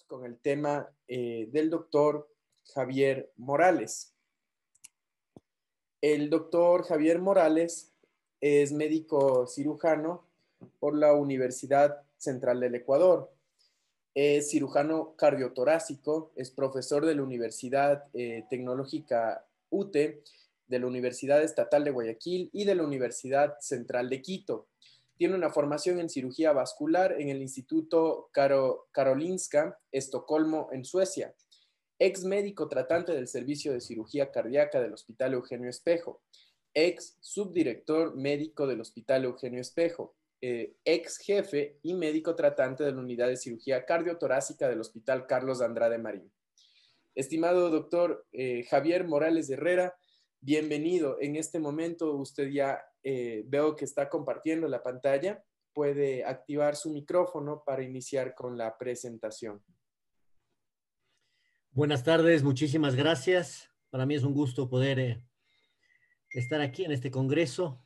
Con el tema del doctor Javier Morales. El doctor Javier Morales es médico cirujano por la Universidad Central del Ecuador. Es cirujano cardiotorácico, es profesor de la Universidad Tecnológica UTE, de la Universidad Estatal de Guayaquil y de la Universidad Central de Quito. Tiene una formación en cirugía vascular en el Instituto Karolinska, Estocolmo, en Suecia. Ex médico tratante del Servicio de Cirugía Cardíaca del Hospital Eugenio Espejo. Ex subdirector médico del Hospital Eugenio Espejo. Ex jefe y médico tratante de la Unidad de Cirugía Cardiotorácica del Hospital Carlos Andrade Marín. Estimado doctor Javier Morales Herrera, bienvenido. En este momento usted ya veo que está compartiendo la pantalla. Puede activar su micrófono para iniciar con la presentación. Buenas tardes, muchísimas gracias. Para mí es un gusto poder estar aquí en este congreso,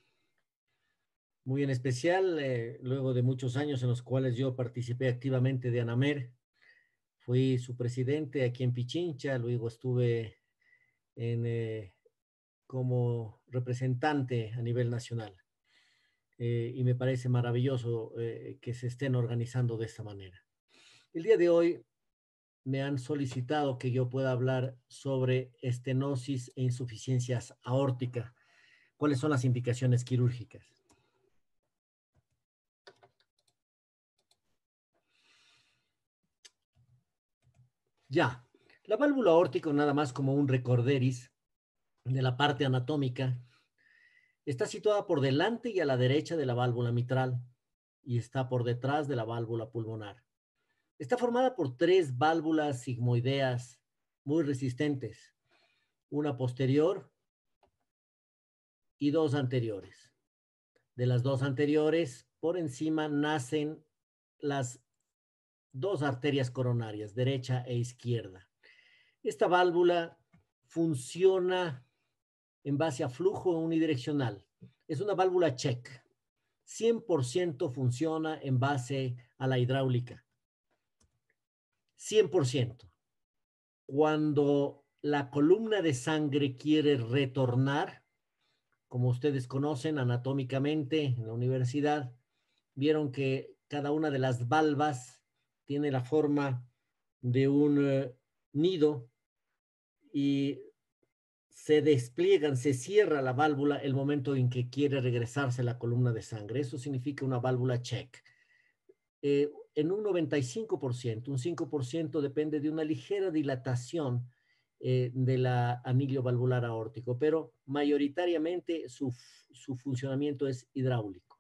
muy en especial, luego de muchos años en los cuales yo participé activamente de ANAMER. Fui su presidente aquí en Pichincha, luego estuve como representante a nivel nacional. Y me parece maravilloso que se estén organizando de esta manera. El día de hoy me han solicitado que yo pueda hablar sobre estenosis e insuficiencias aórticas. ¿Cuáles son las indicaciones quirúrgicas? Ya, la válvula aórtica, nada más como un recorderis de la parte anatómica, está situada por delante y a la derecha de la válvula mitral y está por detrás de la válvula pulmonar. Está formada por tres válvulas sigmoideas muy resistentes, una posterior y dos anteriores. De las dos anteriores, por encima nacen las dos arterias coronarias, derecha e izquierda. Esta válvula funciona en base a flujo unidireccional. Es una válvula check. 100% funciona en base a la hidráulica. 100%. Cuando la columna de sangre quiere retornar, como ustedes conocen anatómicamente en la universidad, vieron que cada una de las valvas tiene la forma de un nido y se despliegan, se cierra la válvula el momento en que quiere regresarse la columna de sangre. Eso significa una válvula check. En un 95%, un 5% depende de una ligera dilatación del anillo valvular aórtico, pero mayoritariamente su funcionamiento es hidráulico.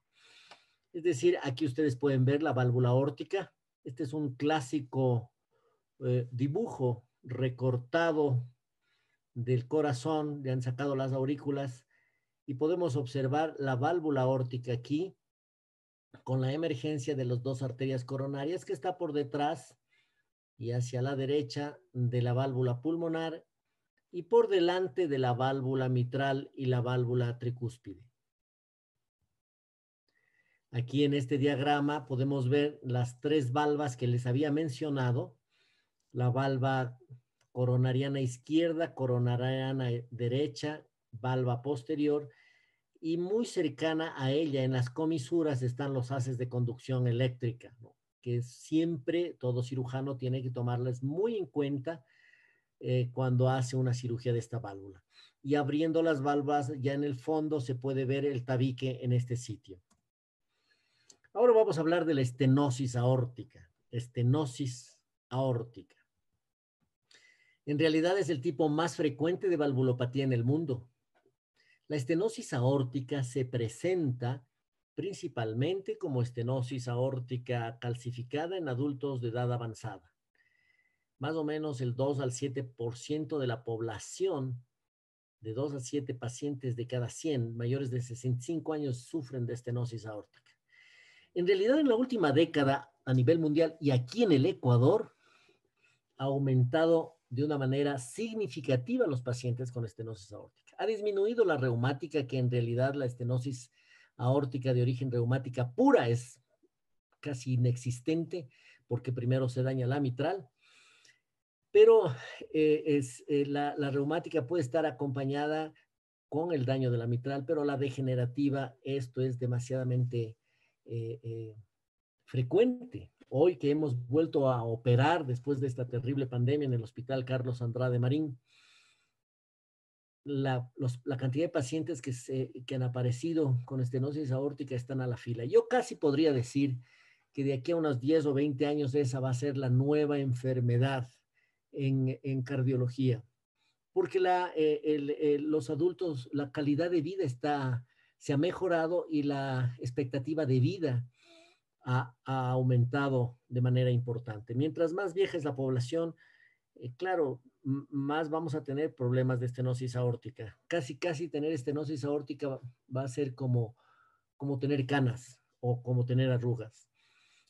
Es decir, aquí ustedes pueden ver la válvula aórtica. Este es un clásico dibujo recortado del corazón, le han sacado las aurículas y podemos observar la válvula aórtica aquí con la emergencia de las dos arterias coronarias que está por detrás y hacia la derecha de la válvula pulmonar y por delante de la válvula mitral y la válvula tricúspide. Aquí en este diagrama podemos ver las tres valvas que les había mencionado, la valva coronariana izquierda, coronariana derecha, valva posterior, y muy cercana a ella en las comisuras están los haces de conducción eléctrica, ¿no? Que siempre todo cirujano tiene que tomarlas muy en cuenta cuando hace una cirugía de esta válvula. Y abriendo las valvas, ya en el fondo se puede ver el tabique en este sitio. Ahora vamos a hablar de la estenosis aórtica. Estenosis aórtica. En realidad es el tipo más frecuente de valvulopatía en el mundo. La estenosis aórtica se presenta principalmente como estenosis aórtica calcificada en adultos de edad avanzada. Más o menos el 2 al 7% de la población, de 2 a 7 pacientes de cada 100 mayores de 65 años sufren de estenosis aórtica. En realidad, en la última década, a nivel mundial y aquí en el Ecuador, ha aumentado de una manera significativa los pacientes con estenosis aórtica. Ha disminuido la reumática, que en realidad la estenosis aórtica de origen reumática pura es casi inexistente, porque primero se daña la mitral, Pero la reumática puede estar acompañada con el daño de la mitral, pero la degenerativa, esto es demasiadamente eh, eh, frecuente. Hoy que hemos vuelto a operar después de esta terrible pandemia en el Hospital Carlos Andrade Marín, la cantidad de pacientes que han aparecido con estenosis aórtica están a la fila. Yo casi podría decir que de aquí a unos 10 o 20 años esa va a ser la nueva enfermedad en cardiología, porque los adultos, la calidad de vida se ha mejorado y la expectativa de vida ha aumentado de manera importante. Mientras más vieja es la población, claro, más vamos a tener problemas de estenosis aórtica. Casi tener estenosis aórtica va a ser como tener canas o como tener arrugas.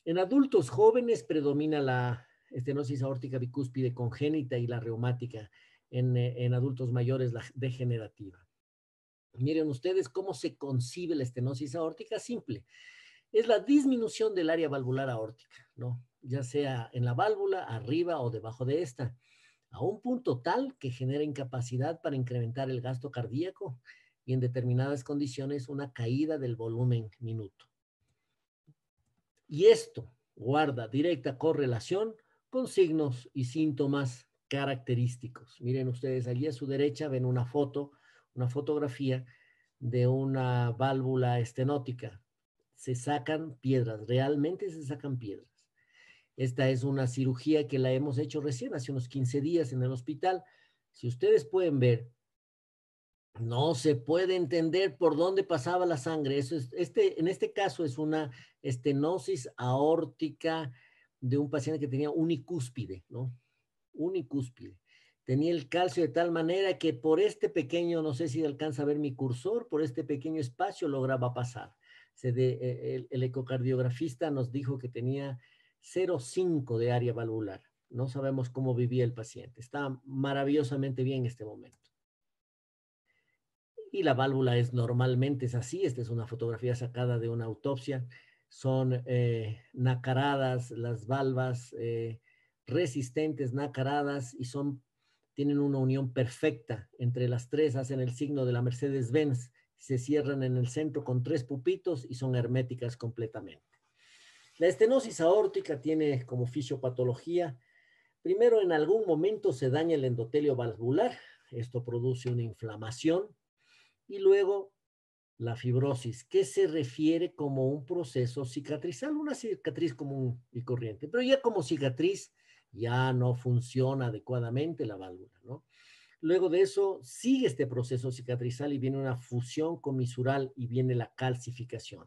En adultos jóvenes predomina la estenosis aórtica bicúspide congénita y la reumática. En adultos mayores la degenerativa. Miren ustedes cómo se concibe la estenosis aórtica. Simple. Es la disminución del área valvular aórtica, ¿no? Ya sea en la válvula, arriba o debajo de esta, a un punto tal que genera incapacidad para incrementar el gasto cardíaco y en determinadas condiciones una caída del volumen minuto. Y esto guarda directa correlación con signos y síntomas característicos. Miren ustedes, allí a su derecha ven una fotografía de una válvula estenótica. Se sacan piedras, realmente se sacan piedras. Esta es una cirugía que la hemos hecho recién, hace unos 15 días en el hospital. Si ustedes pueden ver, no se puede entender por dónde pasaba la sangre. En este caso es una estenosis aórtica de un paciente que tenía unicúspide, ¿no? Unicúspide. Tenía el calcio de tal manera que por este pequeño, no sé si alcanza a ver mi cursor, por este pequeño espacio lograba pasar. El ecocardiografista nos dijo que tenía 0,5 de área valvular. No sabemos cómo vivía el paciente. Está maravillosamente bien en este momento. Y la válvula normalmente es así. Esta es una fotografía sacada de una autopsia. Son nacaradas, las valvas resistentes, nacaradas, y tienen una unión perfecta entre las tres, hacen el signo de la Mercedes-Benz, se cierran en el centro con 3 pupitos y son herméticas completamente. La estenosis aórtica tiene como fisiopatología, primero en algún momento se daña el endotelio valvular, esto produce una inflamación, y luego la fibrosis, que se refiere como un proceso cicatrizal, una cicatriz común y corriente, pero ya como cicatriz ya no funciona adecuadamente la válvula, ¿no? Luego de eso sigue este proceso cicatrizal y viene una fusión comisural y viene la calcificación.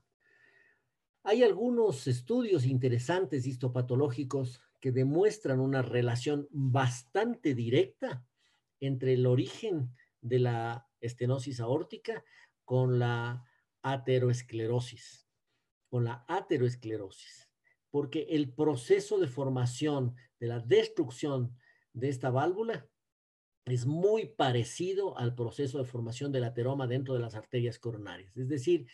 Hay algunos estudios interesantes histopatológicos que demuestran una relación bastante directa entre el origen de la estenosis aórtica con la ateroesclerosis, porque el proceso de formación de la destrucción de esta válvula es muy parecido al proceso de formación del ateroma dentro de las arterias coronarias. Es decir,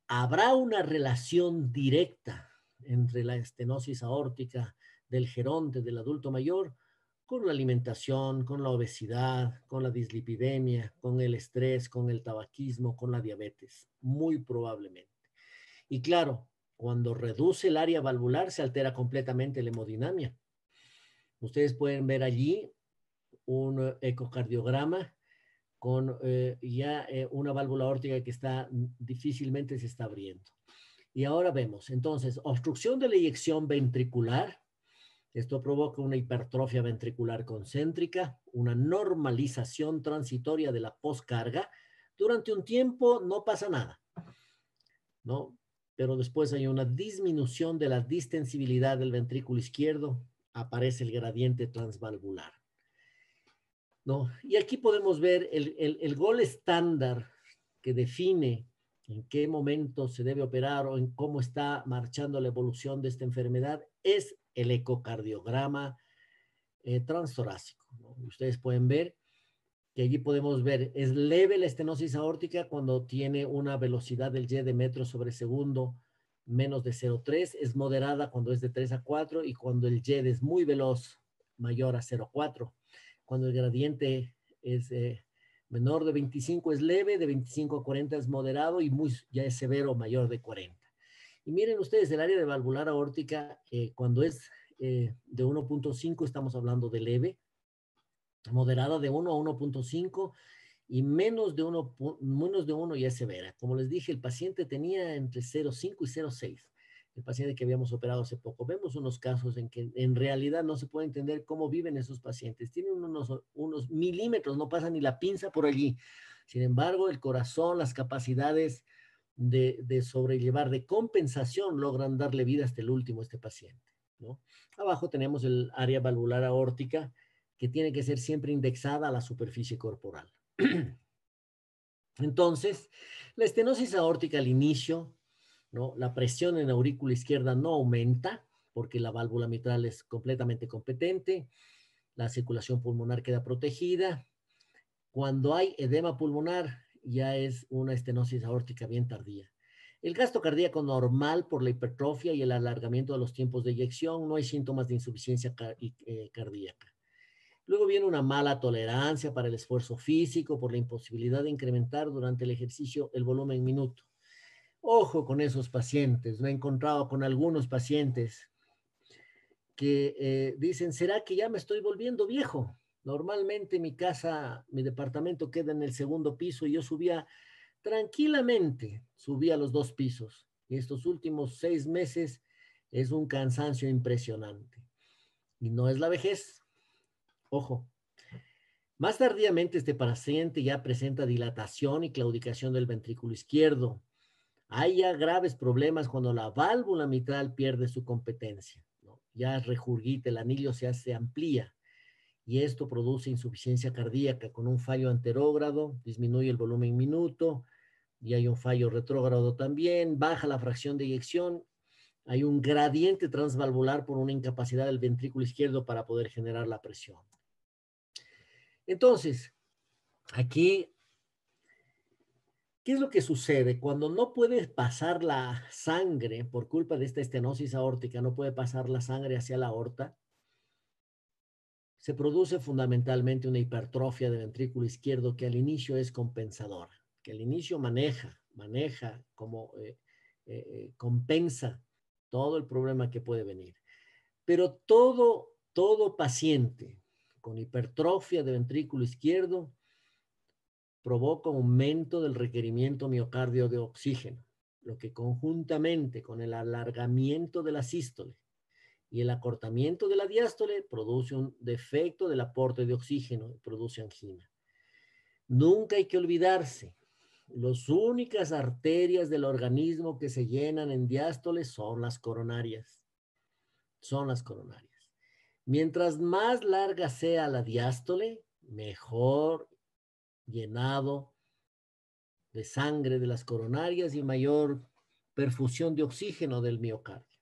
habrá una relación directa entre la estenosis aórtica del geronte del adulto mayor con la alimentación, con la obesidad, con la dislipidemia, con el estrés, con el tabaquismo, con la diabetes, muy probablemente. Y claro, cuando reduce el área valvular se altera completamente la hemodinamia. Ustedes pueden ver allí un ecocardiograma con una válvula aórtica que difícilmente se está abriendo. Y ahora vemos, entonces, obstrucción de la eyección ventricular. Esto provoca una hipertrofia ventricular concéntrica, una normalización transitoria de la poscarga. Durante un tiempo no pasa nada, ¿no? Pero después hay una disminución de la distensibilidad del ventrículo izquierdo, aparece el gradiente transvalvular, ¿no? Y aquí podemos ver el gol estándar que define en qué momento se debe operar o en cómo está marchando la evolución de esta enfermedad, es el ecocardiograma transtorácico, ¿no? Ustedes pueden ver que allí podemos ver, es leve la estenosis aórtica cuando tiene una velocidad del Y de metros sobre segundo menos de 0,3, es moderada cuando es de 3 a 4 y cuando el Y es muy veloz mayor a 0,4. Cuando el gradiente es menor de 25 es leve, de 25 a 40 es moderado y ya es severo, mayor de 40. Y miren ustedes, el área de valvular aórtica, cuando es de 1.5 estamos hablando de leve, moderada de 1 a 1.5 y menos de 1 ya es severa. Como les dije, el paciente tenía entre 0,5 y 0,6. El paciente que habíamos operado hace poco. Vemos unos casos en que en realidad no se puede entender cómo viven esos pacientes. Tienen unos milímetros, no pasa ni la pinza por allí. Sin embargo, el corazón, las capacidades de sobrellevar, de compensación, logran darle vida hasta el último a este paciente, ¿no? Abajo tenemos el área valvular aórtica, que tiene que ser siempre indexada a la superficie corporal. Entonces, la estenosis aórtica al inicio, ¿no? La presión en la aurícula izquierda no aumenta porque la válvula mitral es completamente competente, la circulación pulmonar queda protegida. Cuando hay edema pulmonar, ya es una estenosis aórtica bien tardía. El gasto cardíaco normal por la hipertrofia y el alargamiento de los tiempos de eyección, no hay síntomas de insuficiencia cardíaca. Luego viene una mala tolerancia para el esfuerzo físico por la imposibilidad de incrementar durante el ejercicio el volumen minuto. Ojo con esos pacientes. Me he encontrado con algunos pacientes que dicen, ¿será que ya me estoy volviendo viejo? Normalmente mi casa, mi departamento queda en el segundo piso y yo subía tranquilamente, subía los 2 pisos. Y estos últimos 6 meses es un cansancio impresionante. Y no es la vejez. Ojo. Más tardíamente, este paciente ya presenta dilatación y claudicación del ventrículo izquierdo. Hay ya graves problemas cuando la válvula mitral pierde su competencia, ¿no? Ya regurgita, el anillo se amplía y esto produce insuficiencia cardíaca con un fallo anterógrado, disminuye el volumen minuto y hay un fallo retrógrado también, baja la fracción de eyección, hay un gradiente transvalvular por una incapacidad del ventrículo izquierdo para poder generar la presión. Entonces, aquí, ¿qué es lo que sucede? Cuando no puede pasar la sangre, por culpa de esta estenosis aórtica, no puede pasar la sangre hacia la aorta, se produce fundamentalmente una hipertrofia del ventrículo izquierdo que al inicio es compensadora, que al inicio maneja como compensa todo el problema que puede venir. Pero todo paciente con hipertrofia de ventrículo izquierdo provoca aumento del requerimiento miocardio de oxígeno, lo que conjuntamente con el alargamiento de la sístole y el acortamiento de la diástole produce un defecto del aporte de oxígeno y produce angina. Nunca hay que olvidarse, las únicas arterias del organismo que se llenan en diástole son las coronarias. Son las coronarias. Mientras más larga sea la diástole, mejor llenado de sangre de las coronarias y mayor perfusión de oxígeno del miocardio.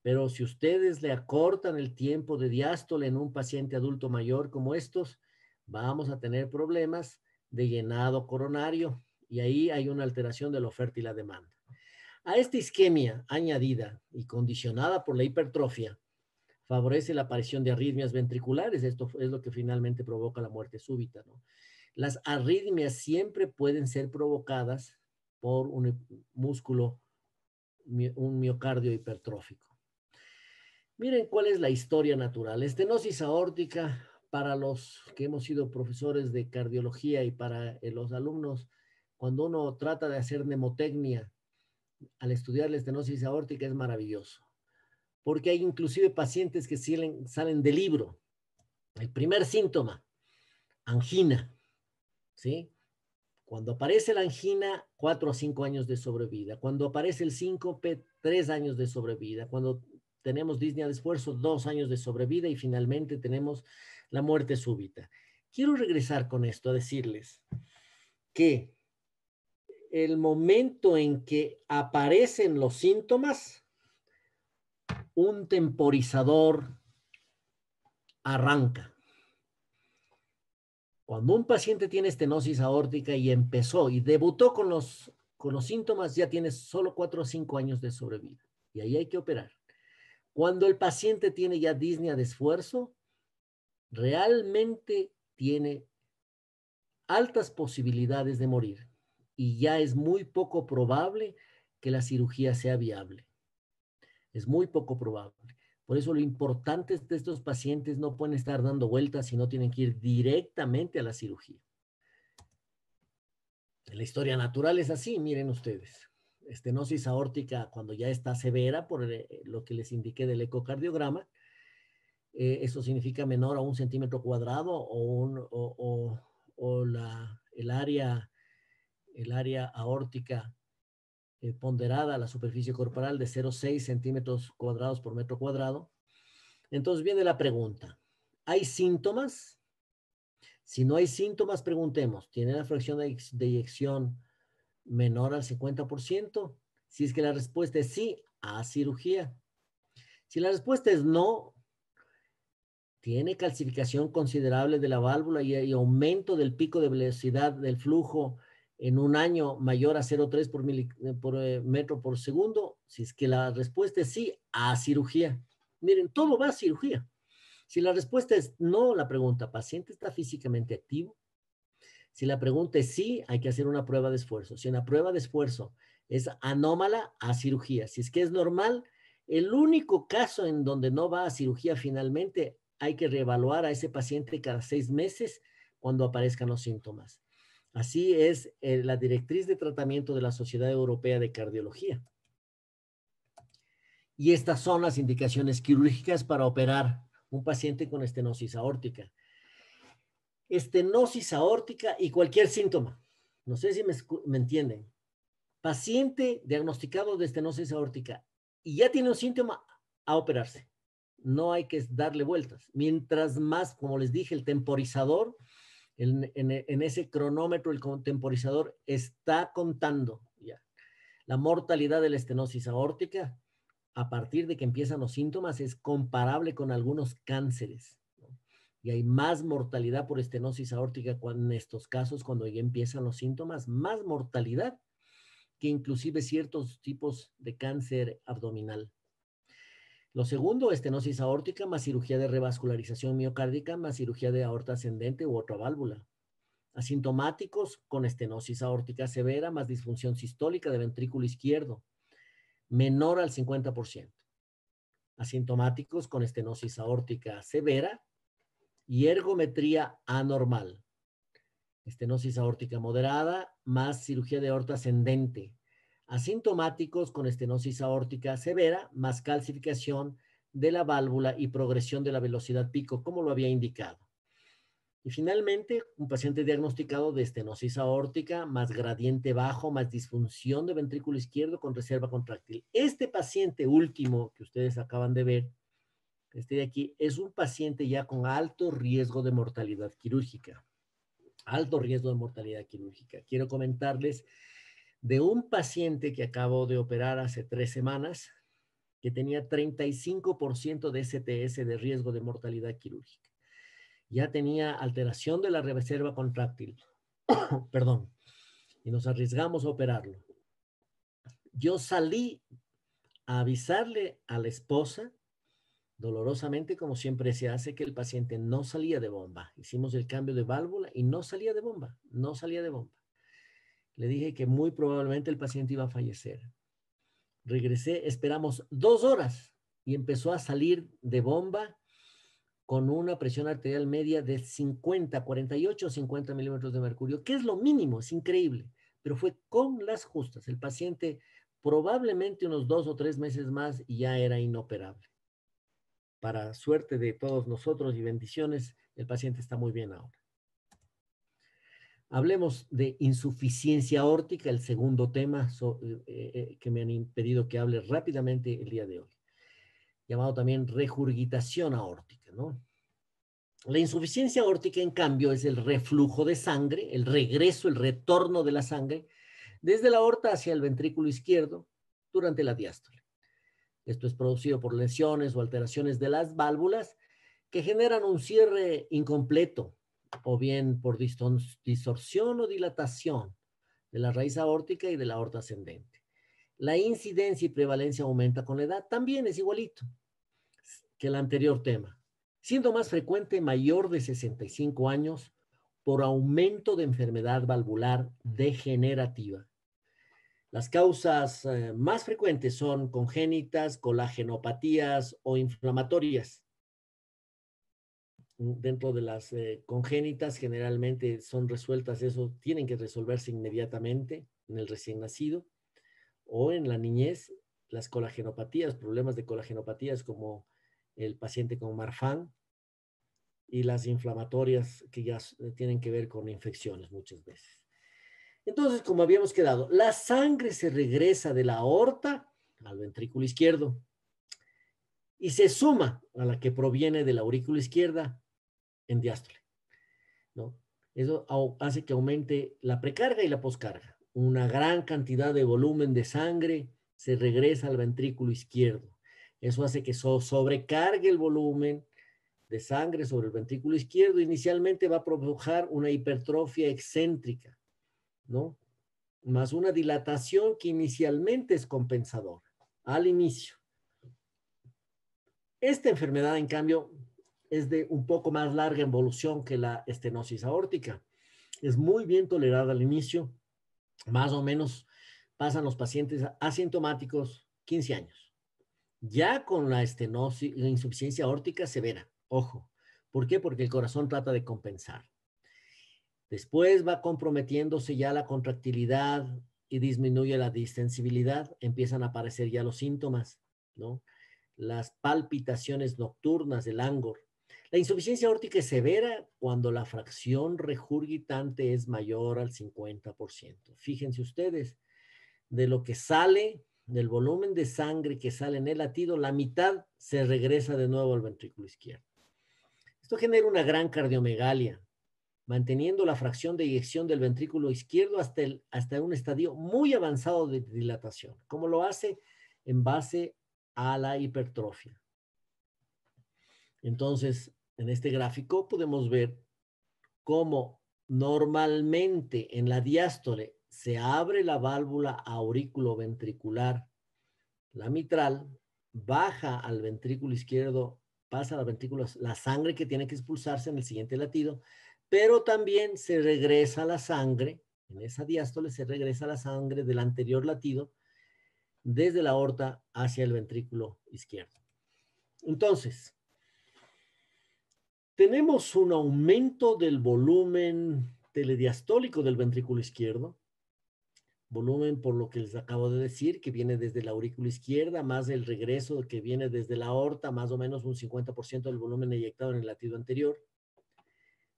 Pero si ustedes le acortan el tiempo de diástole en un paciente adulto mayor como estos, vamos a tener problemas de llenado coronario y ahí hay una alteración de la oferta y la demanda. A esta isquemia añadida y condicionada por la hipertrofia, favorece la aparición de arritmias ventriculares. Esto es lo que finalmente provoca la muerte súbita, ¿no? Las arritmias siempre pueden ser provocadas por un músculo, un miocardio hipertrófico. Miren cuál es la historia natural. Estenosis aórtica, para los que hemos sido profesores de cardiología y para los alumnos, cuando uno trata de hacer mnemotecnia al estudiar la estenosis aórtica es maravilloso, porque hay inclusive pacientes que salen del libro. El primer síntoma, angina, ¿sí? Cuando aparece la angina, 4 a 5 años de sobrevida. Cuando aparece el síncope, 3 años de sobrevida. Cuando tenemos disnea de esfuerzo, 2 años de sobrevida y finalmente tenemos la muerte súbita. Quiero regresar con esto a decirles que el momento en que aparecen los síntomas, un temporizador arranca. Cuando un paciente tiene estenosis aórtica y empezó y debutó con los síntomas, ya tiene solo 4 o 5 años de sobrevida. Y ahí hay que operar. Cuando el paciente tiene ya disnea de esfuerzo, realmente tiene altas posibilidades de morir y ya es muy poco probable que la cirugía sea viable. Es muy poco probable. Por eso lo importante es que estos pacientes no pueden estar dando vueltas y no tienen que ir directamente a la cirugía. En la historia natural es así, miren ustedes. Estenosis aórtica cuando ya está severa, por lo que les indiqué del ecocardiograma, eso significa menor a 1 centímetro cuadrado o el área aórtica ponderada a la superficie corporal de 0,6 centímetros cuadrados por metro cuadrado. Entonces viene la pregunta, ¿hay síntomas? Si no hay síntomas, preguntemos, ¿tiene la fracción de eyección menor al 50%? Si es que la respuesta es sí, a cirugía. Si la respuesta es no, tiene calcificación considerable de la válvula y aumento del pico de velocidad del flujo en un año mayor a 0,3 por metro por segundo. Si es que la respuesta es sí, a cirugía. Miren, todo va a cirugía. Si la respuesta es no, la pregunta, ¿paciente está físicamente activo? Si la pregunta es sí, hay que hacer una prueba de esfuerzo. Si una prueba de esfuerzo es anómala, a cirugía. Si es que es normal, el único caso en donde no va a cirugía finalmente, hay que reevaluar a ese paciente cada 6 meses cuando aparezcan los síntomas. Así es la directriz de tratamiento de la Sociedad Europea de Cardiología. Y estas son las indicaciones quirúrgicas para operar un paciente con estenosis aórtica. Estenosis aórtica y cualquier síntoma. No sé si me entienden. Paciente diagnosticado de estenosis aórtica y ya tiene un síntoma, a operarse. No hay que darle vueltas. Mientras más, como les dije, el temporizador, en ese cronómetro, el temporizador está contando ya. La mortalidad de la estenosis aórtica, a partir de que empiezan los síntomas, es comparable con algunos cánceres. Y hay más mortalidad por estenosis aórtica en estos casos, cuando ya empiezan los síntomas, más mortalidad que inclusive ciertos tipos de cáncer abdominal. Lo segundo, estenosis aórtica más cirugía de revascularización miocárdica más cirugía de aorta ascendente u otra válvula. Asintomáticos con estenosis aórtica severa más disfunción sistólica de ventrículo izquierdo, menor al 50%. Asintomáticos con estenosis aórtica severa y ergometría anormal. Estenosis aórtica moderada más cirugía de aorta ascendente. Asintomáticos con estenosis aórtica severa más calcificación de la válvula y progresión de la velocidad pico, como lo había indicado. Y finalmente, un paciente diagnosticado de estenosis aórtica más gradiente bajo más disfunción de ventrículo izquierdo con reserva contráctil. Este paciente último que ustedes acaban de ver, este de aquí, es un paciente ya con alto riesgo de mortalidad quirúrgica. Alto riesgo de mortalidad quirúrgica. Quiero comentarles de un paciente que acabo de operar hace 3 semanas, que tenía 35% de STS de riesgo de mortalidad quirúrgica. Ya tenía alteración de la reserva contráctil, perdón, y nos arriesgamos a operarlo. Yo salí a avisarle a la esposa, dolorosamente, como siempre se hace, que el paciente no salía de bomba. Hicimos el cambio de válvula y no salía de bomba, no salía de bomba. Le dije que muy probablemente el paciente iba a fallecer. Regresé, esperamos 2 horas y empezó a salir de bomba con una presión arterial media de 48 o 50 milímetros de mercurio, que es lo mínimo, es increíble, pero fue con las justas. El paciente probablemente unos 2 o 3 meses más y ya era inoperable. Para suerte de todos nosotros y bendiciones, el paciente está muy bien ahora. Hablemos de insuficiencia aórtica, el segundo tema que me han impedido que hable rápidamente el día de hoy, llamado también regurgitación aórtica, ¿no? La insuficiencia aórtica, en cambio, es el reflujo de sangre, el regreso, el retorno de la sangre desde la aorta hacia el ventrículo izquierdo durante la diástole. Esto es producido por lesiones o alteraciones de las válvulas que generan un cierre incompleto, o bien por distorsión o dilatación de la raíz aórtica y de la aorta ascendente. La incidencia y prevalencia aumenta con la edad, también es igualito que el anterior tema. siendo más frecuente mayor de 65 años por aumento de enfermedad valvular degenerativa. Las causas más frecuentes son congénitas, colagenopatías o inflamatorias. Dentro de las congénitas generalmente son resueltas, eso tienen que resolverse inmediatamente en el recién nacido o en la niñez. Las colagenopatías, problemas de colagenopatías como el paciente con Marfan, y las inflamatorias que ya tienen que ver con infecciones muchas veces. Entonces, como habíamos quedado, la sangre se regresa de la aorta al ventrículo izquierdo y se suma a la que proviene de la aurícula izquierda en diástole, ¿no? Eso hace que aumente la precarga y la poscarga. Una gran cantidad de volumen de sangre se regresa al ventrículo izquierdo. Eso hace que sobrecargue el volumen de sangre sobre el ventrículo izquierdo. Inicialmente va a provocar una hipertrofia excéntrica, ¿no? Más una dilatación que inicialmente es compensadora al inicio. Esta enfermedad, en cambio, es de un poco más larga evolución que la estenosis aórtica. Es muy bien tolerada al inicio, más o menos pasan los pacientes asintomáticos 15 años. Ya con la estenosis, la insuficiencia aórtica severa, ojo. ¿Por qué? Porque el corazón trata de compensar. Después va comprometiéndose ya la contractilidad y disminuye la distensibilidad, empiezan a aparecer ya los síntomas, ¿no? Las palpitaciones nocturnas del Angor. La insuficiencia aórtica es severa cuando la fracción regurgitante es mayor al 50%. Fíjense ustedes, de lo que sale, del volumen de sangre que sale en el latido, la mitad se regresa de nuevo al ventrículo izquierdo. Esto genera una gran cardiomegalia, manteniendo la fracción de eyección del ventrículo izquierdo hasta un estadio muy avanzado de dilatación, como lo hace en base a la hipertrofia. Entonces, en este gráfico podemos ver cómo normalmente en la diástole se abre la válvula auriculoventricular, la mitral, baja al ventrículo izquierdo, pasa a la ventrícula, la sangre que tiene que expulsarse en el siguiente latido, pero también se regresa la sangre, en esa diástole se regresa la sangre del anterior latido desde la aorta hacia el ventrículo izquierdo. Entonces, tenemos un aumento del volumen telediastólico del ventrículo izquierdo, volumen por lo que les acabo de decir, que viene desde la aurícula izquierda, más el regreso que viene desde la aorta, más o menos un 50% del volumen eyectado en el latido anterior,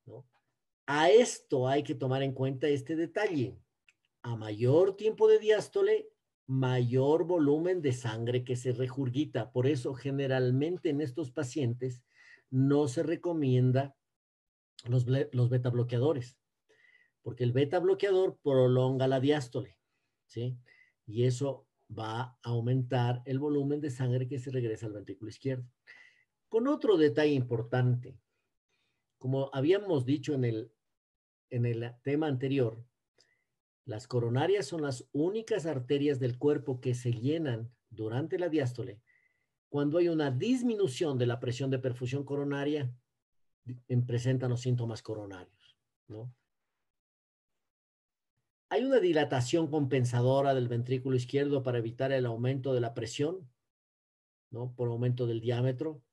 ¿no? A esto hay que tomar en cuenta este detalle. A mayor tiempo de diástole, mayor volumen de sangre que se regurgita. Por eso, generalmente en estos pacientes no se recomienda los beta bloqueadores, porque el beta bloqueador prolonga la diástole, ¿sí? Y eso va a aumentar el volumen de sangre que se regresa al ventrículo izquierdo. Con otro detalle importante, como habíamos dicho en el tema anterior, las coronarias son las únicas arterias del cuerpo que se llenan durante la diástole. Cuando hay una disminución de la presión de perfusión coronaria, presentan los síntomas coronarios, ¿no? Hay una dilatación compensadora del ventrículo izquierdo para evitar el aumento de la presión, ¿no? Por aumento del diámetro.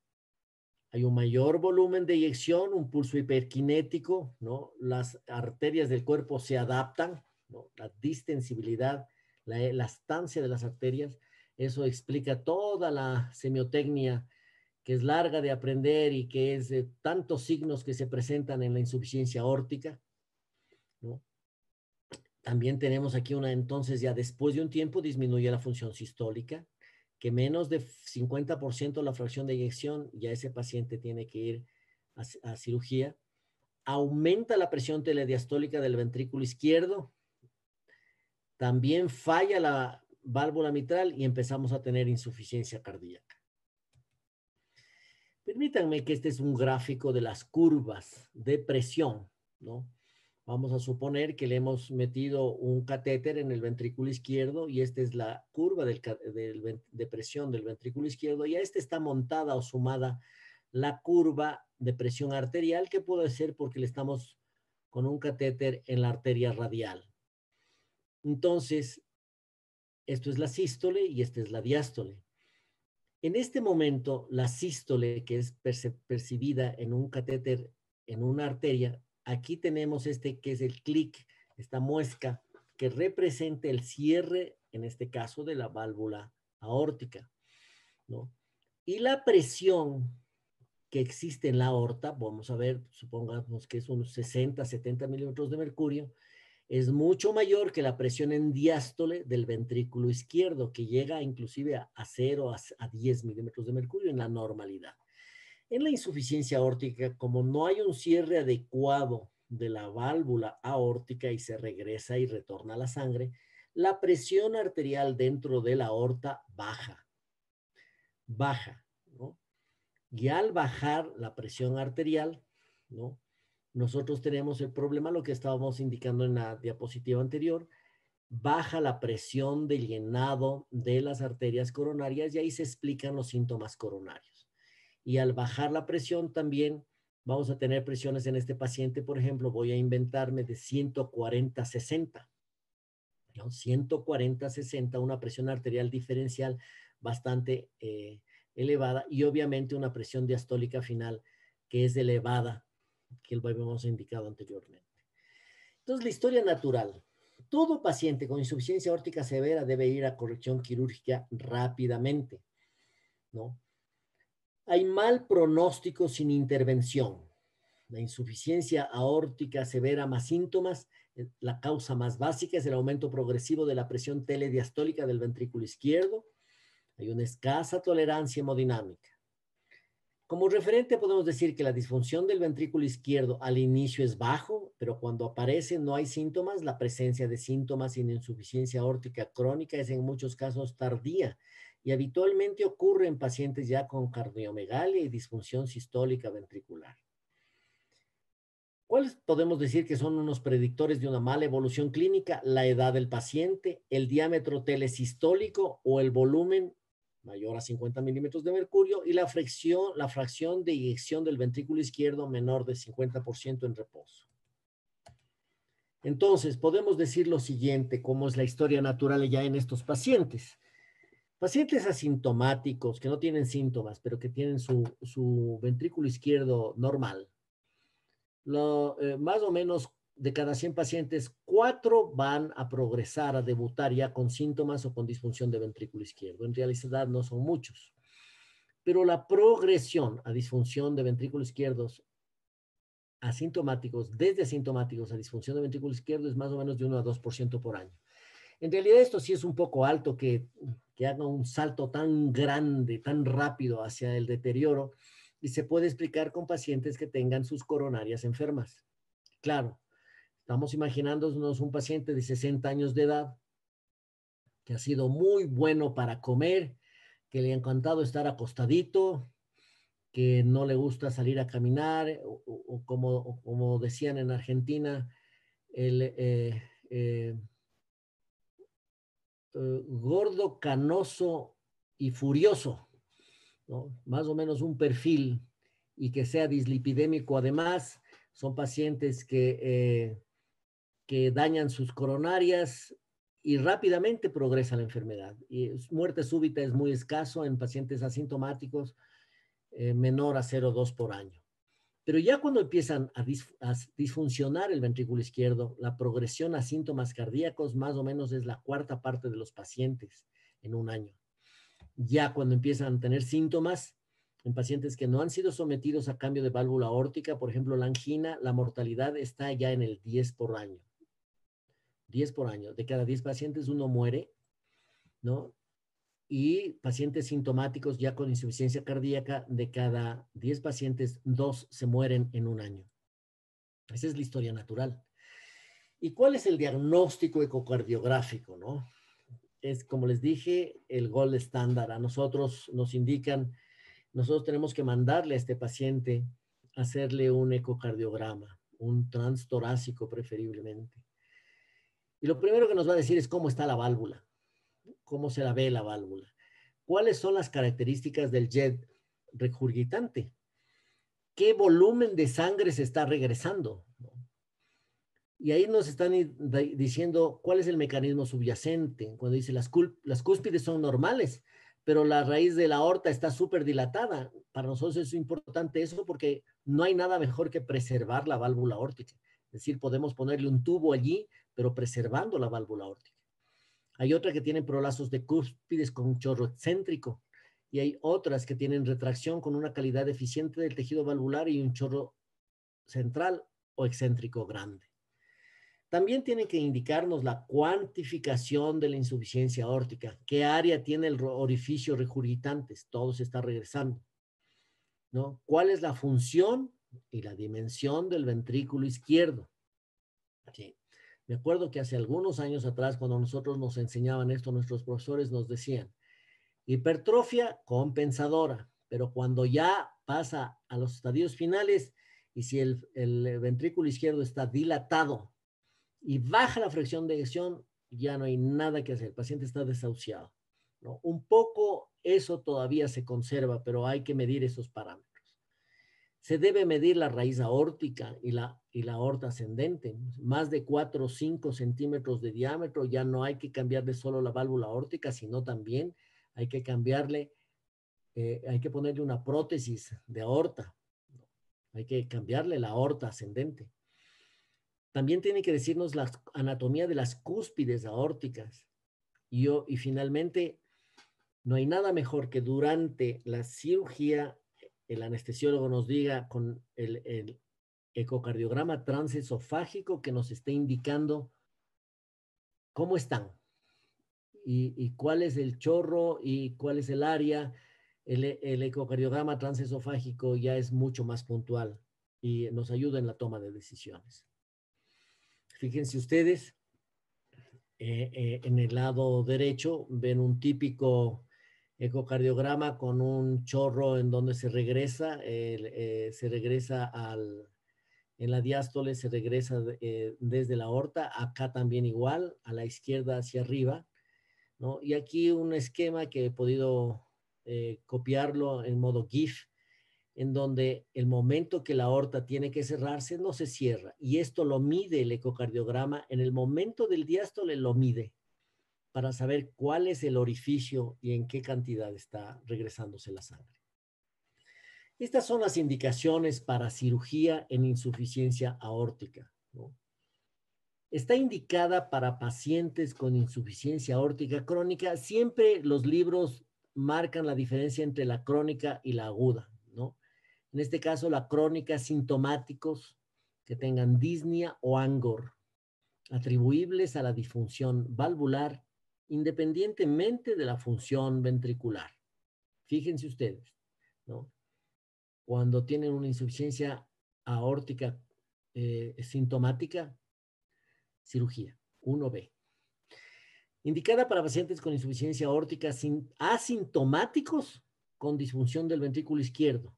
Hay un mayor volumen de eyección, un pulso hiperkinético, ¿no? Las arterias del cuerpo se adaptan, ¿no? La distensibilidad, la elastancia de las arterias, eso explica toda la semiotecnia que es larga de aprender y que es de tantos signos que se presentan en la insuficiencia aórtica, ¿no? También tenemos aquí entonces ya después de un tiempo disminuye la función sistólica, que menos de 50% la fracción de eyección, ya ese paciente tiene que ir a cirugía. Aumenta la presión telediastólica del ventrículo izquierdo. También falla la válvula mitral y empezamos a tener insuficiencia cardíaca. Permítanme que este es un gráfico de las curvas de presión, ¿no? Vamos a suponer que le hemos metido un catéter en el ventrículo izquierdo y esta es la curva de presión del ventrículo izquierdo y a esta está montada o sumada la curva de presión arterial, que puede ser porque le estamos con un catéter en la arteria radial. Entonces, esto es la sístole y esta es la diástole. En este momento, la sístole, que es percibida en un catéter, en una arteria, aquí tenemos este que es el clic, esta muesca, que representa el cierre, en este caso, de la válvula aórtica, ¿no? Y la presión que existe en la aorta, vamos a ver, supongamos que es unos 60, 70 milímetros de mercurio, es mucho mayor que la presión en diástole del ventrículo izquierdo, que llega inclusive a 0 a 10 milímetros de mercurio en la normalidad. En la insuficiencia aórtica, como no hay un cierre adecuado de la válvula aórtica y se regresa y retorna la sangre, la presión arterial dentro de la aorta baja, ¿no? Y al bajar la presión arterial, ¿no? Nosotros tenemos el problema, lo que estábamos indicando en la diapositiva anterior, baja la presión de llenado de las arterias coronarias y ahí se explican los síntomas coronarios. Y al bajar la presión también vamos a tener presiones en este paciente, por ejemplo, voy a inventarme de 140-60, ¿no? 140-60, una presión arterial diferencial bastante elevada y obviamente una presión diastólica final que es elevada, que lo habíamos indicado anteriormente. Entonces, la historia natural. Todo paciente con insuficiencia aórtica severa debe ir a corrección quirúrgica rápidamente, ¿no? Hay mal pronóstico sin intervención. La insuficiencia aórtica severa más síntomas, la causa más básica es el aumento progresivo de la presión telediastólica del ventrículo izquierdo. Hay una escasa tolerancia hemodinámica. Como referente podemos decir que la disfunción del ventrículo izquierdo al inicio es bajo, pero cuando aparece no hay síntomas, la presencia de síntomas sin insuficiencia aórtica crónica es en muchos casos tardía y habitualmente ocurre en pacientes ya con cardiomegalia y disfunción sistólica ventricular. ¿Cuáles podemos decir que son unos predictores de una mala evolución clínica? La edad del paciente, el diámetro telesistólico o el volumen mayor a 50 milímetros de mercurio y la fracción de eyección del ventrículo izquierdo menor de 50% en reposo. Entonces, podemos decir lo siguiente, cómo es la historia natural ya en estos pacientes. Pacientes asintomáticos que no tienen síntomas, pero que tienen su ventrículo izquierdo normal. Más o menos de cada 100 pacientes, 4 van a progresar, a debutar ya con síntomas o con disfunción de ventrículo izquierdo. En realidad no son muchos. Pero la progresión a disfunción de ventrículo izquierdos asintomáticos, desde asintomáticos a disfunción de ventrículo izquierdo es más o menos de 1 a 2% por año. En realidad esto sí es un poco alto que haga un salto tan grande, tan rápido hacia el deterioro y se puede explicar con pacientes que tengan sus coronarias enfermas. Claro, estamos imaginándonos un paciente de 60 años de edad que ha sido muy bueno para comer, que le ha encantado estar acostadito, que no le gusta salir a caminar, o como decían en Argentina, el gordo, canoso y furioso, ¿no? Más o menos un perfil, y que sea dislipidémico además. Son pacientes que dañan sus coronarias y rápidamente progresa la enfermedad. Y muerte súbita es muy escaso en pacientes asintomáticos, menor a 0,2 por año. Pero ya cuando empiezan a disfuncionar el ventrículo izquierdo, la progresión a síntomas cardíacos más o menos es la cuarta parte de los pacientes en un año. Ya cuando empiezan a tener síntomas, en pacientes que no han sido sometidos a cambio de válvula aórtica, por ejemplo, la angina, la mortalidad está ya en el 10 por año. 10 por año. De cada 10 pacientes, uno muere, ¿no? Y pacientes sintomáticos ya con insuficiencia cardíaca, de cada 10 pacientes, 2 se mueren en un año. Esa es la historia natural. ¿Y cuál es el diagnóstico ecocardiográfico, no? Es, como les dije, el gold estándar. A nosotros nos indican, nosotros tenemos que mandarle a este paciente a hacerle un ecocardiograma, un transtorácico preferiblemente. Y lo primero que nos va a decir es cómo está la válvula, cómo se la ve la válvula, cuáles son las características del jet regurgitante. qué volumen de sangre se está regresando, ¿no? Y ahí nos están diciendo cuál es el mecanismo subyacente. Cuando dice las cúspides son normales, pero la raíz de la aorta está súper dilatada. Para nosotros es importante eso porque no hay nada mejor que preservar la válvula aórtica. Es decir, podemos ponerle un tubo allí, pero preservando la válvula aórtica. Hay otras que tienen prolapsos de cúspides con chorro excéntrico y hay otras que tienen retracción con una calidad eficiente del tejido valvular y un chorro central o excéntrico grande. También tienen que indicarnos la cuantificación de la insuficiencia aórtica. ¿Qué área tiene el orificio regurgitante? Todo se está regresando, ¿no? ¿Cuál es la función y la dimensión del ventrículo izquierdo? Sí. Me acuerdo que hace algunos años atrás, cuando nosotros nos enseñaban esto, nuestros profesores nos decían, hipertrofia compensadora, pero cuando ya pasa a los estadios finales y si el ventrículo izquierdo está dilatado, y baja la fracción de eyección, ya no hay nada que hacer. El paciente está desahuciado, ¿no? Un poco eso todavía se conserva, pero hay que medir esos parámetros. Se debe medir la raíz aórtica y la aorta ascendente. Más de 4 o 5 centímetros de diámetro, ya no hay que cambiarle solo la válvula aórtica, sino también hay que cambiarle, hay que ponerle una prótesis de aorta. Hay que cambiarle la aorta ascendente. También tiene que decirnos la anatomía de las cúspides aórticas. Y finalmente, no hay nada mejor que durante la cirugía el anestesiólogo nos diga con el ecocardiograma transesofágico que nos esté indicando cómo están y cuál es el chorro y cuál es el área. El ecocardiograma transesofágico ya es mucho más puntual y nos ayuda en la toma de decisiones. Fíjense ustedes, en el lado derecho ven un típico ecocardiograma con un chorro en donde se regresa en la diástole se regresa desde la aorta, acá también igual, a la izquierda hacia arriba, ¿no? Y aquí un esquema que he podido copiarlo en modo GIF, en donde el momento que la aorta tiene que cerrarse, no se cierra. Y esto lo mide el ecocardiograma. En el momento del diástole lo mide para saber cuál es el orificio y en qué cantidad está regresándose la sangre. Estas son las indicaciones para cirugía en insuficiencia aórtica, ¿no? Está indicada para pacientes con insuficiencia aórtica crónica. Siempre los libros marcan la diferencia entre la crónica y la aguda, ¿no? En este caso, la crónica, sintomáticos que tengan disnea o angor, atribuibles a la disfunción valvular, independientemente de la función ventricular. Fíjense ustedes, ¿no? Cuando tienen una insuficiencia aórtica sintomática, cirugía, 1B. Indicada para pacientes con insuficiencia aórtica asintomáticos con disfunción del ventrículo izquierdo,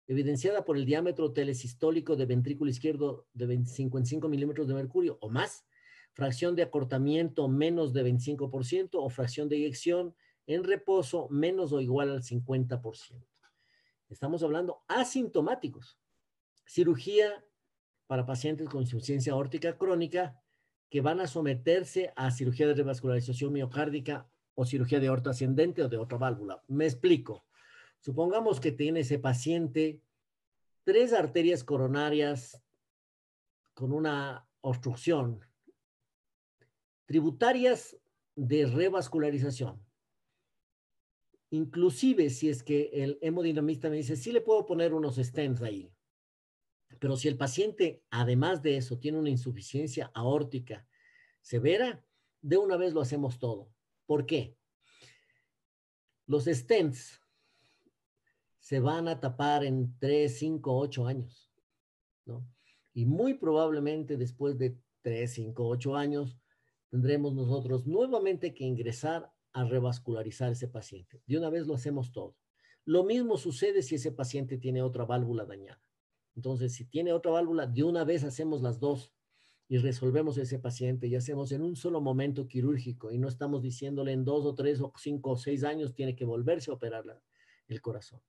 evidenciada por el diámetro telesistólico de ventrículo izquierdo de 55 milímetros de mercurio o más, fracción de acortamiento menos de 25% o fracción de eyección en reposo menos o igual al 50%. Estamos hablando asintomáticos. Cirugía para pacientes con insuficiencia aórtica crónica que van a someterse a cirugía de revascularización miocárdica o cirugía de aorta ascendente o de otra válvula. Me explico. Supongamos que tiene ese paciente 3 arterias coronarias con una obstrucción, tributarias de revascularización. Inclusive si es que el hemodinamista me dice, sí le puedo poner unos stents ahí. Pero si el paciente, además de eso, tiene una insuficiencia aórtica severa, de una vez lo hacemos todo. ¿Por qué? Los stents se van a tapar en 3, 5, 8 años, ¿no? Y muy probablemente después de 3, 5, 8 años, tendremos nosotros nuevamente que ingresar a revascularizar ese paciente. De una vez lo hacemos todo. Lo mismo sucede si ese paciente tiene otra válvula dañada. Entonces, si tiene otra válvula, de una vez hacemos las dos y resolvemos ese paciente y hacemos en un solo momento quirúrgico y no estamos diciéndole en 2 o 3 o 5 o 6 años tiene que volverse a operar el corazón.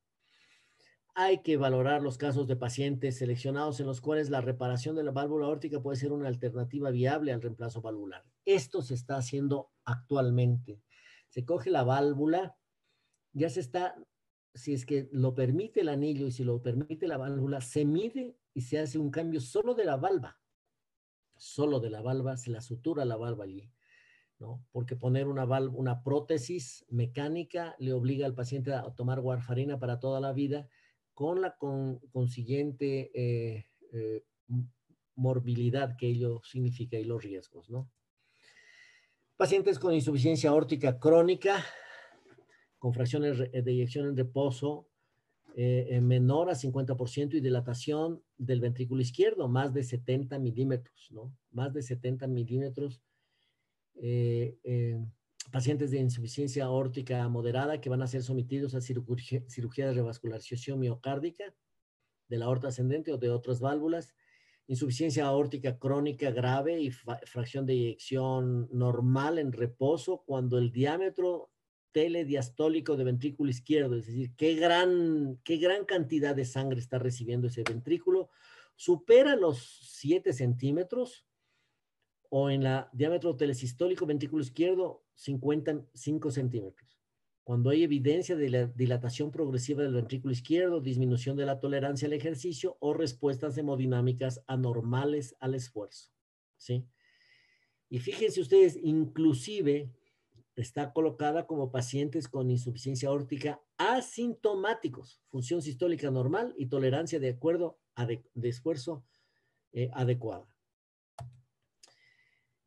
hay que valorar los casos de pacientes seleccionados en los cuales la reparación de la válvula aórtica puede ser una alternativa viable al reemplazo valvular. Esto se está haciendo actualmente. Se coge la válvula, ya se está, si es que lo permite el anillo y si lo permite la válvula, se mide y se hace un cambio solo de la valva. Solo de la valva, se la sutura la valva allí, ¿no? Porque poner una prótesis mecánica le obliga al paciente a tomar warfarina para toda la vida, con la consiguiente morbilidad que ello significa y los riesgos, ¿no? Pacientes con insuficiencia aórtica crónica, con fracciones de eyección en reposo menor a 50% y dilatación del ventrículo izquierdo, más de 70 milímetros, ¿no? Más de 70 milímetros. Pacientes de insuficiencia aórtica moderada que van a ser sometidos a cirugía de revascularización miocárdica de la aorta ascendente o de otras válvulas, insuficiencia aórtica crónica grave y fracción de eyección normal en reposo cuando el diámetro telediastólico de ventrículo izquierdo, es decir, qué gran cantidad de sangre está recibiendo ese ventrículo, supera los 7 centímetros, o en la diámetro telesistólico ventrículo izquierdo 55 centímetros. Cuando hay evidencia de la dilatación progresiva del ventrículo izquierdo, disminución de la tolerancia al ejercicio o respuestas hemodinámicas anormales al esfuerzo, ¿sí? Y fíjense ustedes, inclusive está colocada como pacientes con insuficiencia aórtica asintomáticos, función sistólica normal y tolerancia de acuerdo de esfuerzo adecuada.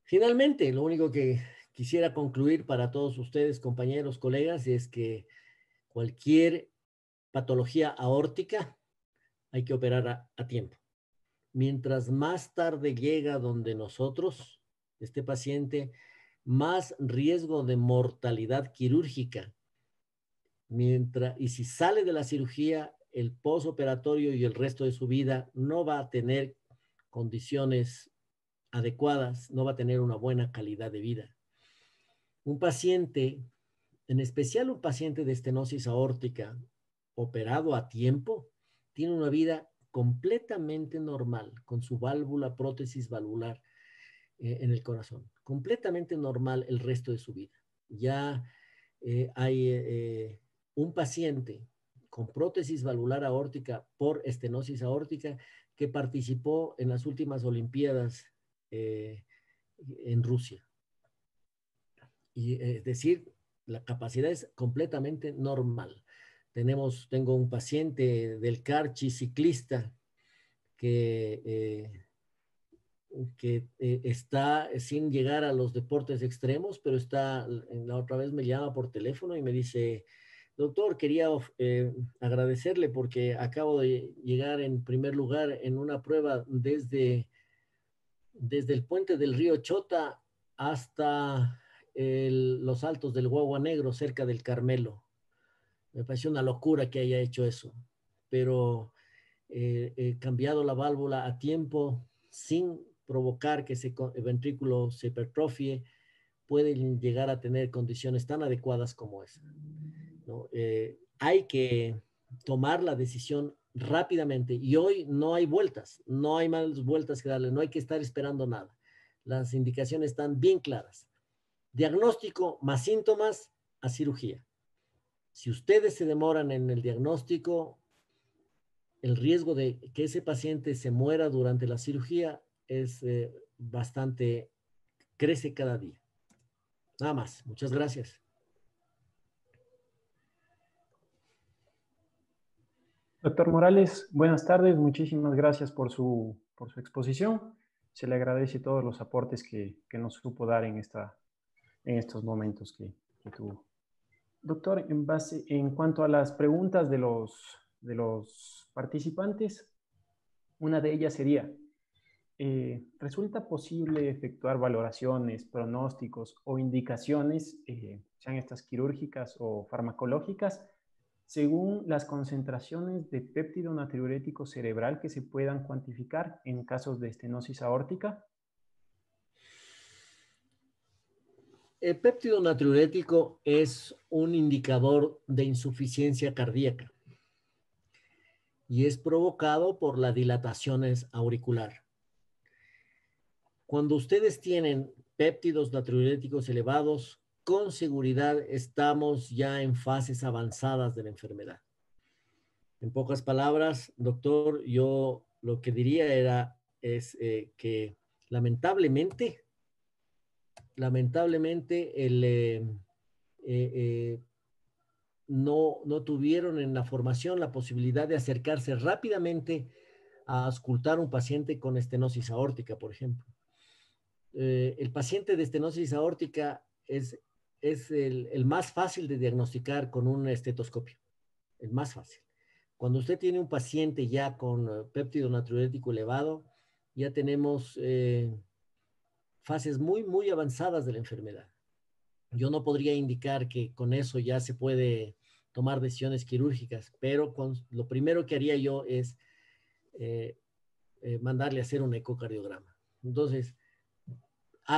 Finalmente, lo único que quisiera concluir para todos ustedes, compañeros, colegas, es que cualquier patología aórtica hay que operar a tiempo. Mientras más tarde llega donde nosotros, este paciente, más riesgo de mortalidad quirúrgica. Y si sale de la cirugía, el postoperatorio y el resto de su vida no va a tener condiciones adecuadas, no va a tener una buena calidad de vida. Un paciente, en especial un paciente de estenosis aórtica operado a tiempo, tiene una vida completamente normal, con su válvula, prótesis valvular en el corazón. Completamente normal el resto de su vida. Ya hay un paciente con prótesis valvular aórtica por estenosis aórtica que participó en las últimas Olimpiadas en Rusia. Y es decir, la capacidad es completamente normal. Tengo un paciente del Carchi ciclista que está sin llegar a los deportes extremos, pero la otra vez me llama por teléfono y me dice, doctor, quería agradecerle porque acabo de llegar en primer lugar en una prueba desde el puente del río Chota hasta los altos del Guagua Negro, cerca del Carmelo. Me pareció una locura que haya hecho eso, pero he cambiado la válvula a tiempo sin provocar que el ventrículo se hipertrofie, pueden llegar a tener condiciones tan adecuadas como esa, ¿no? Hay que tomar la decisión rápidamente y hoy no hay vueltas, no hay más vueltas que darle, no hay que estar esperando nada. Las indicaciones están bien claras. Diagnóstico más síntomas a cirugía. Si ustedes se demoran en el diagnóstico, el riesgo de que ese paciente se muera durante la cirugía es crece cada día. Nada más. Muchas gracias. Doctor Morales, buenas tardes. Muchísimas gracias por su exposición. Se le agradece todos los aportes que nos supo dar en estos momentos que tuvo. Doctor, en cuanto a las preguntas de los participantes, una de ellas sería, ¿resulta posible efectuar valoraciones, pronósticos o indicaciones, sean estas quirúrgicas o farmacológicas, según las concentraciones de péptido natriurético cerebral que se puedan cuantificar en casos de estenosis aórtica? El péptido natriurético es un indicador de insuficiencia cardíaca. y es provocado por la dilatación auricular. Cuando ustedes tienen péptidos natriuréticos elevados, con seguridad estamos ya en fases avanzadas de la enfermedad. En pocas palabras, doctor, yo lo que diría es que lamentablemente no tuvieron en la formación la posibilidad de acercarse rápidamente a auscultar un paciente con estenosis aórtica, por ejemplo. El paciente de estenosis aórtica es el más fácil de diagnosticar con un estetoscopio, el más fácil. Cuando usted tiene un paciente ya con péptido natriurético elevado, ya tenemos fases muy, muy avanzadas de la enfermedad. Yo no podría indicar que con eso ya se puede tomar decisiones quirúrgicas, pero lo primero que haría yo es mandarle a hacer un ecocardiograma. Entonces,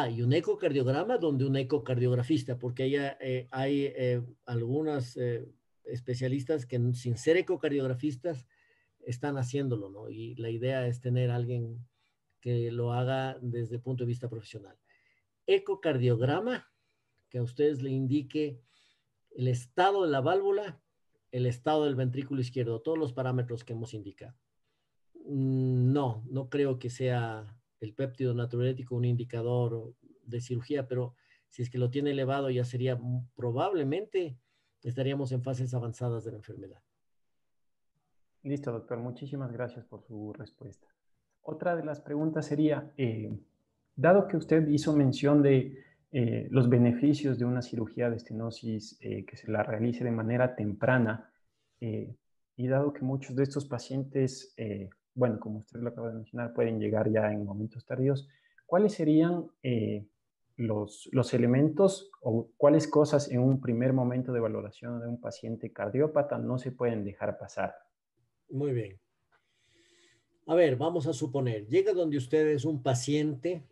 y un ecocardiograma donde un ecocardiografista, porque hay algunas especialistas que sin ser ecocardiografistas están haciéndolo, ¿no? Y la idea es tener a alguien que lo haga desde el punto de vista profesional. Ecocardiograma, que a ustedes le indique el estado de la válvula, el estado del ventrículo izquierdo, todos los parámetros que hemos indicado. No creo que sea el péptido natriurético un indicador de cirugía, pero si es que lo tiene elevado ya sería probablemente estaríamos en fases avanzadas de la enfermedad. Listo, doctor. Muchísimas gracias por su respuesta. Otra de las preguntas sería, dado que usted hizo mención de los beneficios de una cirugía de estenosis que se la realice de manera temprana, y dado que muchos de estos pacientes, bueno, como usted lo acaba de mencionar, pueden llegar ya en momentos tardíos, ¿cuáles serían los elementos o cuáles cosas en un primer momento de valoración de un paciente cardiópata no se pueden dejar pasar? Muy bien. A ver, vamos a suponer, llega donde ustedes un paciente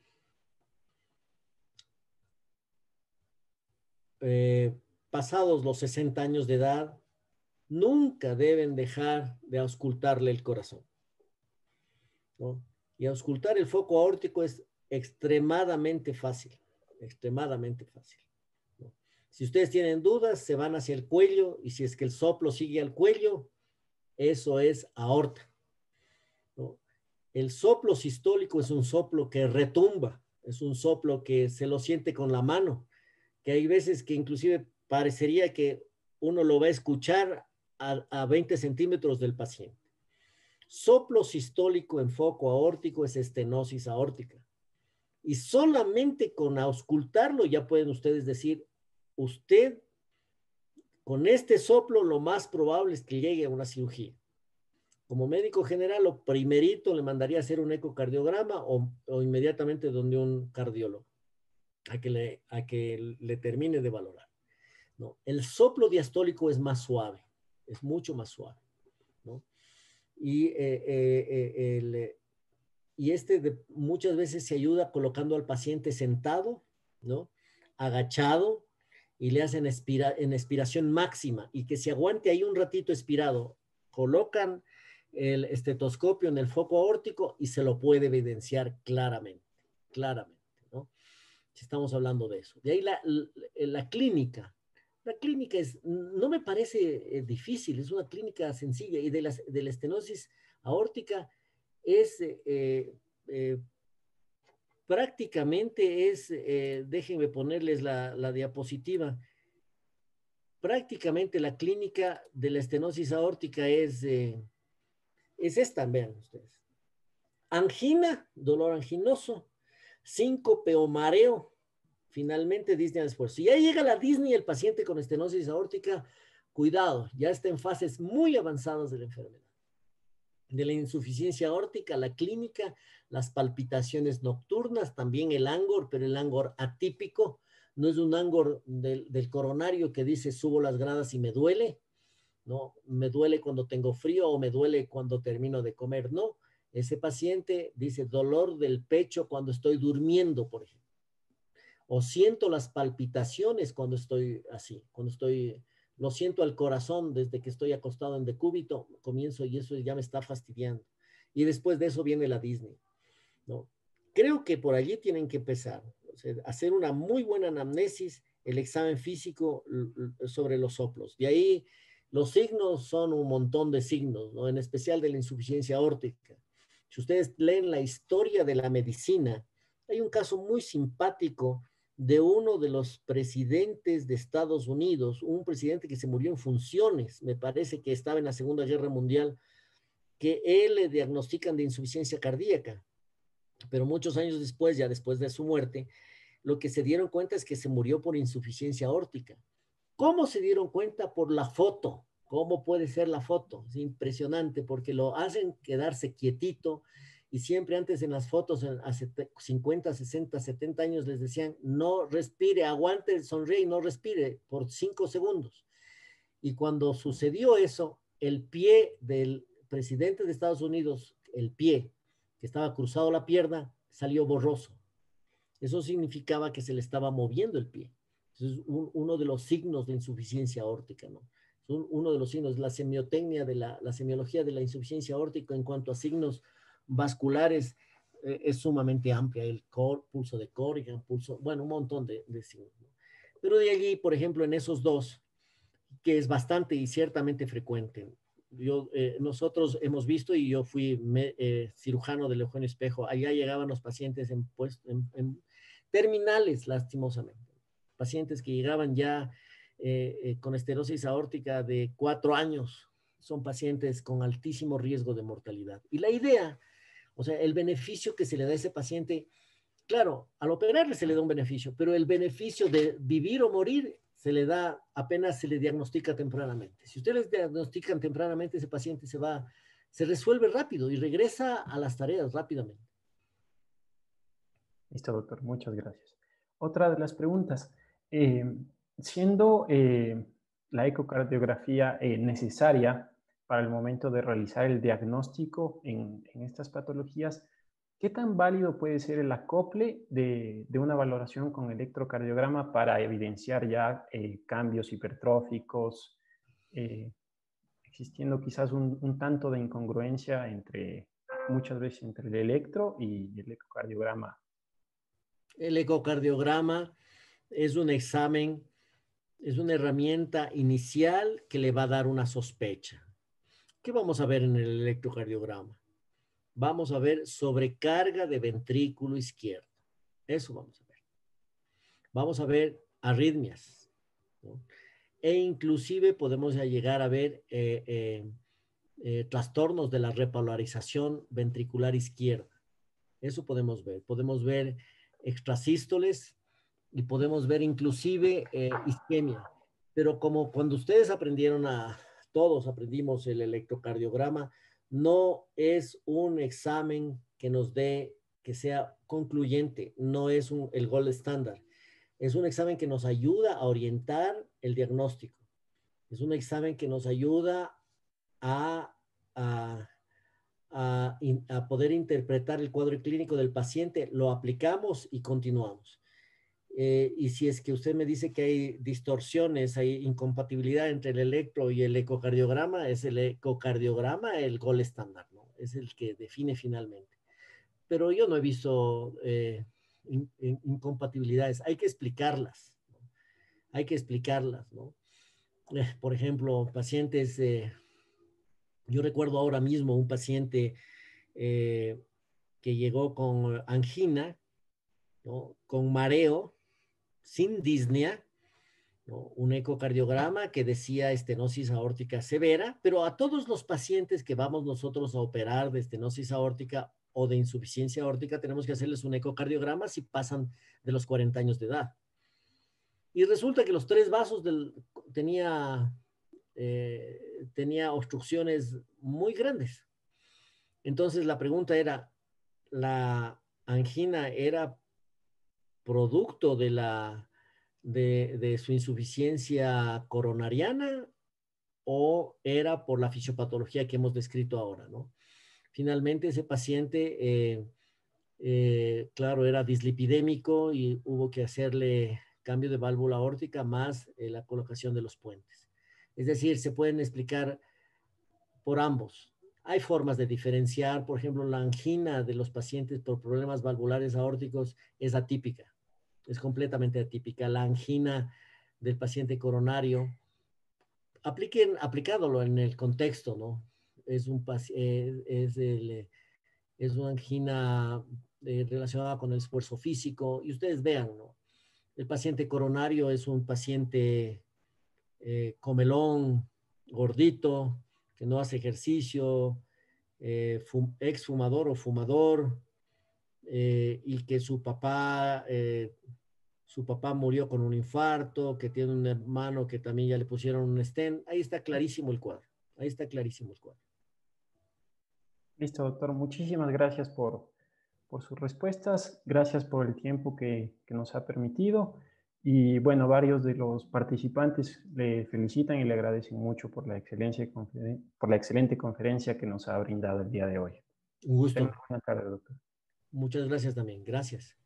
pasados los 60 años de edad, nunca deben dejar de auscultarle el corazón, ¿no? Y auscultar el foco aórtico es extremadamente fácil, ¿no? Si ustedes tienen dudas, se van hacia el cuello y si es que el soplo sigue al cuello, eso es aorta, ¿no? El soplo sistólico es un soplo que retumba, es un soplo que se lo siente con la mano, que hay veces que inclusive parecería que uno lo va a escuchar a 20 centímetros del paciente. Soplo sistólico en foco aórtico es estenosis aórtica. Y solamente con auscultarlo ya pueden ustedes decir, usted con este soplo lo más probable es que llegue a una cirugía. Como médico general, lo primerito le mandaría a hacer un ecocardiograma o inmediatamente donde un cardiólogo a que le termine de valorar, ¿no? El soplo diastólico es más suave, es mucho más suave, ¿no? Y, muchas veces se ayuda colocando al paciente sentado, ¿no? Agachado, y le hacen en expiración máxima y que se aguante ahí un ratito expirado. Colocan el estetoscopio en el foco aórtico y se lo puede evidenciar claramente, ¿no? Si estamos hablando de eso. De ahí la clínica. La clínica no me parece difícil, es una clínica sencilla. Y de la estenosis aórtica prácticamente déjenme ponerles la diapositiva. Prácticamente la clínica de la estenosis aórtica es esta, vean ustedes. Angina, dolor anginoso, síncope o mareo, finalmente disnea de esfuerzo. Si ya llega la disnea el paciente con estenosis aórtica, cuidado, ya está en fases muy avanzadas de la enfermedad. De la insuficiencia aórtica, la clínica, las palpitaciones nocturnas, también el angor, pero el angor atípico, no es un angor del coronario que dice subo las gradas y me duele, ¿no? Me duele cuando tengo frío o me duele cuando termino de comer, no. Ese paciente dice dolor del pecho cuando estoy durmiendo, por ejemplo. O siento las palpitaciones cuando estoy así, cuando estoy lo siento al corazón desde que estoy acostado en decúbito, comienzo y eso ya me está fastidiando. Y después de eso viene la disnea, ¿no? Creo que por allí tienen que empezar, o sea, hacer una muy buena anamnesis, el examen físico sobre los soplos. De ahí los signos son un montón de signos, ¿no? En especial de la insuficiencia aórtica. Si ustedes leen la historia de la medicina, hay un caso muy simpático de uno de los presidentes de Estados Unidos, un presidente que se murió en funciones, me parece que estaba en la Segunda Guerra Mundial, que él le diagnostican de insuficiencia cardíaca, pero muchos años después, ya después de su muerte, lo que se dieron cuenta es que se murió por insuficiencia aórtica. ¿Cómo se dieron cuenta? Por la foto. ¿Cómo puede ser la foto? Es impresionante porque lo hacen quedarse quietito y siempre antes en las fotos, hace 50, 60, 70 años les decían, no respire, aguante, sonríe y no respire por 5 segundos. Y cuando sucedió eso, el pie del presidente de Estados Unidos, el pie que estaba cruzado la pierna, salió borroso. Eso significaba que se le estaba moviendo el pie. Entonces, uno de los signos de insuficiencia aórtica, ¿no? Uno de los signos, la semiotecnia la semiología de la insuficiencia aórtica en cuanto a signos vasculares es sumamente amplia. El pulso de Corrigan, pulso, bueno, un montón de signos, ¿no? Pero de allí, por ejemplo, en esos dos, que es bastante y ciertamente frecuente. Nosotros hemos visto, y yo fui cirujano del Eugenio Espejo, allá llegaban los pacientes en terminales, lastimosamente. Pacientes que llegaban ya con esterosis aórtica de 4 años, son pacientes con altísimo riesgo de mortalidad. Y la idea, o sea, el beneficio que se le da a ese paciente, claro, al operarle se le da un beneficio, pero el beneficio de vivir o morir se le da apenas se le diagnostica tempranamente. Si ustedes diagnostican tempranamente, ese paciente se resuelve rápido y regresa a las tareas rápidamente. Listo, doctor. Muchas gracias. Otra de las preguntas, siendo la ecocardiografía necesaria para el momento de realizar el diagnóstico en estas patologías, ¿qué tan válido puede ser el acople de una valoración con electrocardiograma para evidenciar ya cambios hipertróficos, existiendo quizás un tanto de incongruencia muchas veces entre el electro y el ecocardiograma? El ecocardiograma es un examen, es una herramienta inicial que le va a dar una sospecha. ¿Qué vamos a ver en el electrocardiograma? Vamos a ver sobrecarga de ventrículo izquierdo. Eso vamos a ver. Vamos a ver arritmias, ¿no? E inclusive podemos llegar a ver trastornos de la repolarización ventricular izquierda. Eso podemos ver. Podemos ver extrasístoles y podemos ver inclusive isquemia. Pero como cuando ustedes todos aprendimos el electrocardiograma, no es un examen que nos dé, que sea concluyente, no es el gold estándar. Es un examen que nos ayuda a orientar el diagnóstico. Es un examen que nos ayuda a, a, a poder interpretar el cuadro clínico del paciente, lo aplicamos y continuamos. Y si es que usted me dice que hay distorsiones, hay incompatibilidad entre el electro y el ecocardiograma, es el ecocardiograma el gol estándar, ¿no? Es el que define finalmente. Pero yo no he visto incompatibilidades, hay que explicarlas, ¿no? Hay que explicarlas, ¿no? Por ejemplo, pacientes, yo recuerdo ahora mismo un paciente que llegó con angina, ¿no? Con mareo, sin disnea, ¿no? Un ecocardiograma que decía estenosis aórtica severa, pero a todos los pacientes que vamos nosotros a operar de estenosis aórtica o de insuficiencia aórtica tenemos que hacerles un ecocardiograma si pasan de los 40 años de edad. Y resulta que los 3 vasos tenía obstrucciones muy grandes. Entonces la pregunta era, ¿la angina era producto de su insuficiencia coronariana o era por la fisiopatología que hemos descrito ahora, ¿no? Finalmente ese paciente, claro, era dislipidémico y hubo que hacerle cambio de válvula aórtica más la colocación de los puentes. Es decir, se pueden explicar por ambos. Hay formas de diferenciar, por ejemplo, la angina de los pacientes por problemas valvulares aórticos es atípica, es completamente atípica. La angina del paciente coronario, aplicándolo en el contexto, ¿no? Es una angina relacionada con el esfuerzo físico, y ustedes vean, ¿no? El paciente coronario es un paciente comelón, gordito, que no hace ejercicio, exfumador o fumador, y que su papá murió con un infarto, que tiene un hermano que también ya le pusieron un stent. Ahí está clarísimo el cuadro. Ahí está clarísimo el cuadro. Listo, doctor. Muchísimas gracias por sus respuestas. Gracias por el tiempo que nos ha permitido. Y bueno, varios de los participantes le felicitan y le agradecen mucho por la excelente conferencia que nos ha brindado el día de hoy. Un gusto. Buenas tardes, doctor. Muchas gracias también. Gracias.